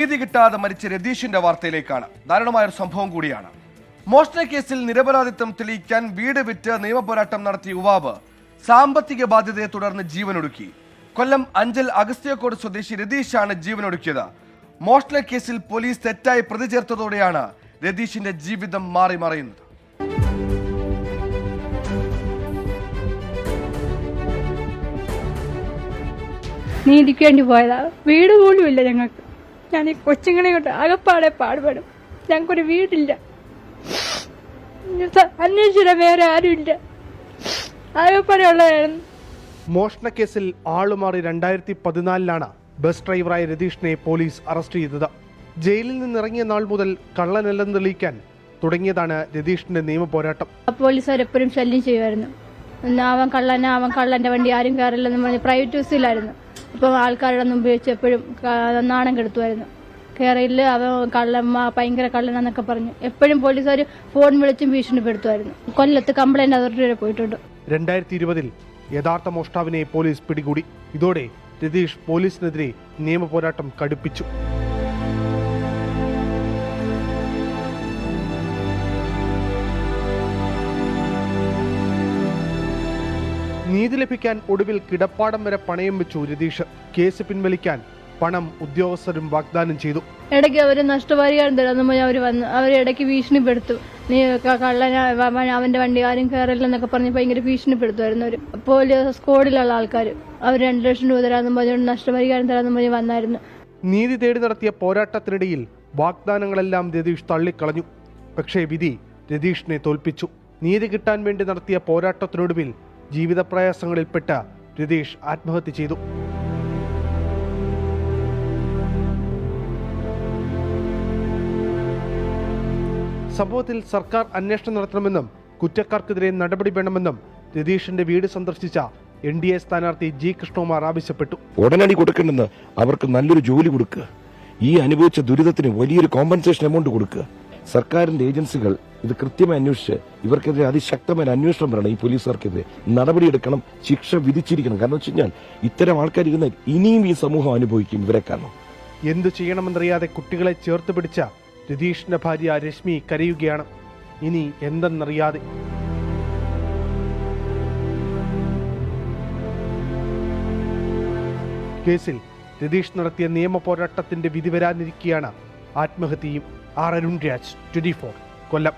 നീതി കിട്ടാതെ മരിച്ച രതീഷിന്റെ വാർത്തയിലേക്കാണ്. ദാരുണമായ ഒരു സംഭവം കൂടിയാണ്. മോഷണ കേസിൽ നിരപരാധിത്വം തെളിയിക്കാൻ വീട് വിറ്റ് നിയമപോരാട്ടം നടത്തിയ യുവാവ് സാമ്പത്തിക ബാധ്യതയെ തുടർന്ന് ജീവനൊടുക്കി. കൊല്ലം അഞ്ചൽ അഗസ്ത്യക്കോട് സ്വദേശി രതീഷാണ് ജീവനൊടുക്കിയത്. മോഷണ കേസിൽ പോലീസ് തെറ്റായി പ്രതി ചേർത്തതോടെയാണ് രതീഷിന്റെ ജീവിതം മാറി മറയുന്നത്. നീതിക്ക് വേണ്ടി പോയതാ. വീട് പോലും ഇല്ല ഞങ്ങൾക്ക്. ഞാൻ ഈ കൊച്ചുങ്ങളെ കൊണ്ട് അകപ്പാടെ പാടുപെടും. ഞങ്ങൾക്കൊരു വീടില്ല. അന്വേഷിച്ചില്ല, വേറെ ആരും ഇല്ല. അകപ്പാടെ ഉള്ളതായിരുന്നു. മോഷണക്കേസിൽ ആളുമാറി 2014 ബസ് ഡ്രൈവറായ രതീഷിനെ പോലീസ് അറസ്റ്റ് ചെയ്തത്. ജയിലിൽ നിന്നിറങ്ങിയ നാൾ മുതൽ കള്ളനല്ലെന്ന് തെളിയിക്കാൻ തുടങ്ങിയതാണ് രതീഷിന്റെ നിയമ പോരാട്ടം. പോലീസുകാർ എപ്പോഴും ശല്യം ചെയ്യുമായിരുന്നു. അവൻ കള്ളന്റെ വണ്ടി ആരും കയറില്ലെന്ന് പറഞ്ഞ് പ്രൈവറ്റ് ബസ്സിലായിരുന്നു. അപ്പം ആൾക്കാരുടെ മുമ്പ് വെച്ച് എപ്പോഴും നാണം കെടുത്തുമായിരുന്നു. കയറിയില്ല, അവൻ ഭയങ്കര കള്ളനാന്നൊക്കെ പറഞ്ഞു എപ്പോഴും പോലീസുകാർ ഫോൺ വിളിച്ചും ഭീഷണിപ്പെടുത്തുമായിരുന്നു. കൊല്ലത്ത് കംപ്ലൈന്റ് അതോറിറ്റി വരെ പോയിട്ടുണ്ട്. 2020 യഥാർത്ഥ മോഷ്ടാവിനെ പോലീസ് പിടികൂടി. ഇതോടെ രതീഷ് പോലീസിനെതിരെ നിയമ പോരാട്ടം കടുപ്പിച്ചു. നീതി ലഭിക്കാൻ ഒടുവിൽ കിടപ്പാടം വരെ പണയം വെച്ചു രതീഷ്. കേസ് പിൻവലിക്കാൻ പണം ഉദ്യോഗസ്ഥരും വാഗ്ദാനം ചെയ്തു. ഇടയ്ക്ക് അവര് നഷ്ടപരിഹാരം തരാമെന്ന് അവർ വന്നു. അവർ ഇടയ്ക്ക് ഭീഷണിപ്പെടുത്തു. നീ അവന്റെ വണ്ടി ആരും കയറില്ലെന്നൊക്കെ പറഞ്ഞ് ഭയങ്കര ഭീഷണിപ്പെടുത്തുമായിരുന്നു. അവർ പോലീസ് സ്ക്വാഡിലുള്ള ആൾക്കാർ അവർ 2 ലക്ഷം രൂപ തരാമെന്ന് പറഞ്ഞുകൊണ്ട് നഷ്ടപരിഹാരം തരാമെന്ന് പറഞ്ഞ് വന്നായിരുന്നു. നീതി തേടി നടത്തിയ പോരാട്ടത്തിനിടയിൽ വാഗ്ദാനങ്ങളെല്ലാം രതീഷ് തള്ളിക്കളഞ്ഞു. പക്ഷേ വിധി രതീഷിനെ തോൽപ്പിച്ചു. നീതി കിട്ടാൻ വേണ്ടി നടത്തിയ പോരാട്ടത്തിനൊടുവിൽ ജീവിത പ്രയാസങ്ങളിൽപ്പെട്ട രതീഷ് ആത്മഹത്യ ചെയ്തു. സംഭവത്തിൽ സർക്കാർ അന്വേഷണം നടത്തണമെന്നും കുറ്റക്കാർക്കെതിരെ നടപടി വേണമെന്നും രതീഷിന്റെ വീട് സന്ദർശിച്ച NDA സ്ഥാനാർത്ഥി G. കൃഷ്ണകുമാർ ആവശ്യപ്പെട്ടു. ഉടനടി കൊടുക്കേണ്ടെന്ന് അവർക്ക് നല്ലൊരു ജോലി കൊടുക്കുക, ഈ അനുഭവിച്ച ദുരിതത്തിന് വലിയൊരു കോമ്പൻസേഷൻ എമൗണ്ട് കൊടുക്കുക. സർക്കാരിന്റെ ഏജൻസികൾ ഇത് കൃത്യമായി അന്വേഷിച്ച് ഇവർക്കെതിരെ അതിശക്തമായ അന്വേഷണം വരണം. ഈ പോലീസുകാർക്കെതിരെ നടപടിയെടുക്കണം, ശിക്ഷ വിധിച്ചിരിക്കണം. കാരണം വെച്ച് കഴിഞ്ഞാൽ ഇത്തരം ആൾക്കാർ ഇരുന്ന് ഇനിയും ഈ സമൂഹം അനുഭവിക്കും ഇവരെ. കാരണം എന്തു ചെയ്യണമെന്നറിയാതെ കുട്ടികളെ ചേർത്ത് പിടിച്ച രതീഷിന്റെ ഭാര്യ രശ്മി കരയുകയാണ്. ഇനി എന്തെന്നറിയാതെ. കേസിൽ രതീഷ് നടത്തിയ നിയമ പോരാട്ടത്തിന്റെ വിധി വരാനിരിക്കെയാണ് ആത്മഹത്യയും. അരുൺ രാജ്, 24 കൊല്ലം.